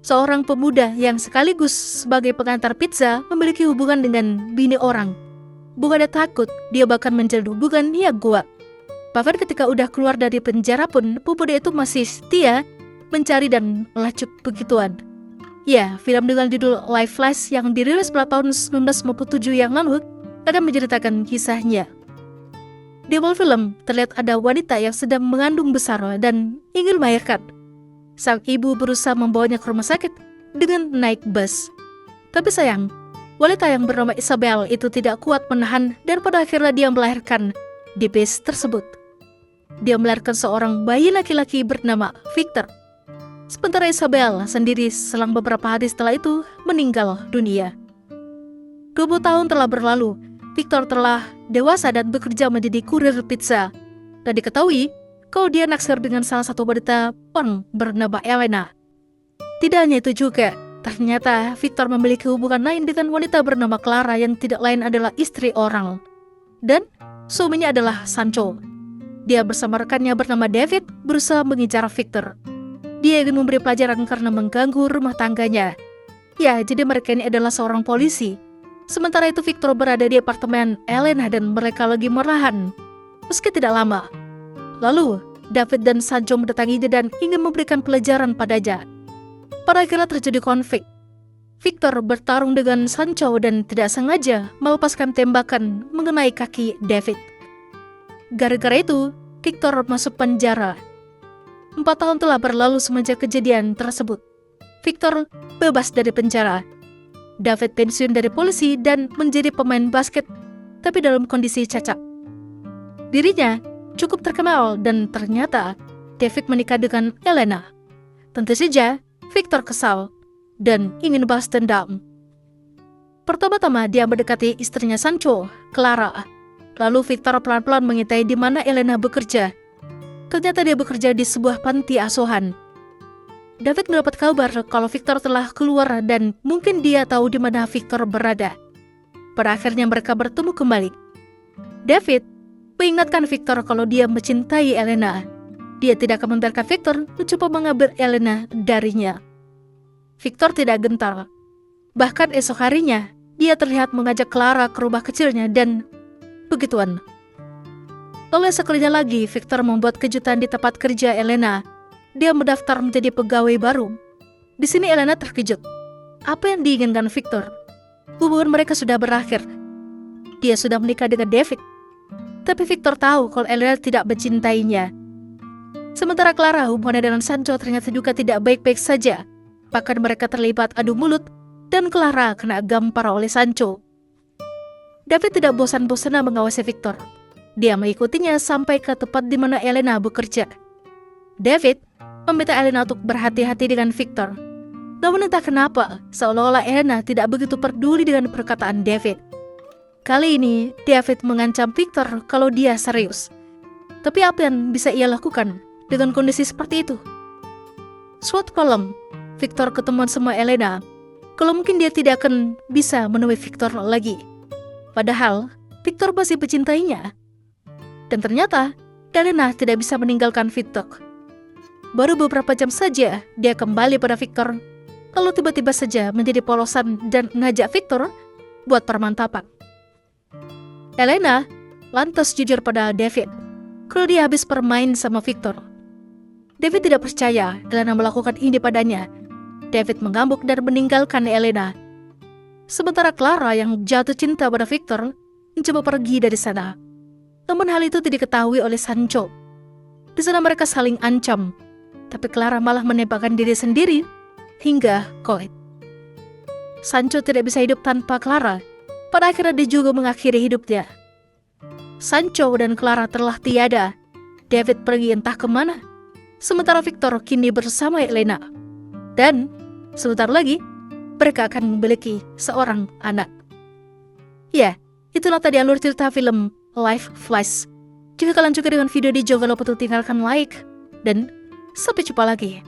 seorang pemuda yang sekaligus sebagai pengantar pizza memiliki hubungan dengan bini orang. Bukannya takut, dia bahkan menjalin hubungan yang kuat. Bahkan ketika udah keluar dari penjara pun, pemuda itu masih setia mencari dan melacak begituan. Ya, film dengan judul Life Flash yang dirilis pada tahun 1957 yang lalu akan menceritakan kisahnya. Di awal film, terlihat ada wanita yang sedang mengandung besar dan ingin melahirkan. Sang ibu berusaha membawanya ke rumah sakit dengan naik bus. Tapi sayang, wanita yang bernama Isabel itu tidak kuat menahan dan pada akhirnya dia melahirkan di bus tersebut. Dia melahirkan seorang bayi laki-laki bernama Victor. Sementara Isabel sendiri selang beberapa hari setelah itu meninggal dunia. 20 tahun telah berlalu, Victor telah dewasa dan bekerja menjadi kurir pizza. Dan diketahui kalau dia naksir dengan salah satu wanita pang bernama Elena. Tidak hanya itu juga, ternyata Victor memiliki hubungan lain dengan wanita bernama Clara yang tidak lain adalah istri orang. Dan suaminya adalah Sancho. Dia bersama rekannya bernama David berusaha mengincar Victor. Dia ingin memberi pelajaran karena mengganggu rumah tangganya. Ya, jadi mereka ini adalah seorang polisi. Sementara itu Victor berada di apartemen Elena dan mereka lagi marahan. Meski tidak lama. Lalu, David dan Sancho mendatanginya dan ingin memberikan pelajaran padanya. Pada akhirnya terjadi konflik. Victor bertarung dengan Sancho dan tidak sengaja melepaskan tembakan mengenai kaki David. Gara-gara itu, Victor masuk penjara. 4 tahun telah berlalu semenjak kejadian tersebut. Victor bebas dari penjara. David pensiun dari polisi dan menjadi pemain basket, tapi dalam kondisi cacat. Dirinya cukup terkenal dan ternyata David menikah dengan Elena. Tentu saja, Victor kesal dan ingin balas dendam. Pertama-tama dia mendekati istrinya Sancho, Clara. Lalu Victor pelan-pelan mengintai di mana Elena bekerja. Ternyata dia bekerja di sebuah panti asuhan. David mendapat kabar kalau Victor telah keluar dan mungkin dia tahu di mana Victor berada. Pada akhirnya mereka bertemu kembali. David mengingatkan Victor kalau dia mencintai Elena. Dia tidak akan membiarkan Victor mencoba mengambil Elena darinya. Victor tidak gentar. Bahkan esok harinya, dia terlihat mengajak Clara ke rumah kecilnya dan begituan. Lalu sekalinya lagi, Victor membuat kejutan di tempat kerja Elena. Dia mendaftar menjadi pegawai baru. Di sini Elena terkejut. Apa yang diinginkan Victor? Hubungan mereka sudah berakhir. Dia sudah menikah dengan David. Tapi Victor tahu kalau Elena tidak mencintainya. Sementara Clara hubungannya dengan Sancho ternyata juga tidak baik-baik saja. Bahkan mereka terlibat adu mulut dan Clara kena gampar oleh Sancho. David tidak bosan-bosan mengawasi Victor. Dia mengikutinya sampai ke tempat di mana Elena bekerja. David meminta Elena untuk berhati-hati dengan Victor. Namun entah kenapa, seolah-olah Elena tidak begitu peduli dengan perkataan David. Kali ini, David mengancam Victor kalau dia serius. Tapi apa yang bisa ia lakukan dengan kondisi seperti itu? Suatu malam, Victor ketemuan sama Elena. Kalau mungkin dia tidak akan bisa menemui Victor lagi. Padahal, Victor masih mencintainya. Dan ternyata, Elena tidak bisa meninggalkan Victor. Baru beberapa jam saja, dia kembali pada Victor. Lalu tiba-tiba saja menjadi polosan dan mengajak Victor buat permantapan. Elena lantas jujur pada David kalau dia habis bermain sama Victor. David tidak percaya Elena melakukan ini padanya. David mengamuk dan meninggalkan Elena. Sementara Clara yang jatuh cinta pada Victor mencoba pergi dari sana. Namun hal itu tidak diketahui oleh Sancho. Di sana mereka saling ancam. Tapi Clara malah menembakkan diri sendiri hingga koet. Sancho tidak bisa hidup tanpa Clara. Pada akhirnya dia juga mengakhiri hidupnya. Sancho dan Clara telah tiada. David pergi entah kemana. Sementara Victor kini bersama Elena. Dan sebentar lagi mereka akan memiliki seorang anak. Ya, itulah tadi alur cerita film Life Flash. Jika kalian suka dengan video ini, jangan lupa untuk tinggalkan like dan sampai jumpa lagi.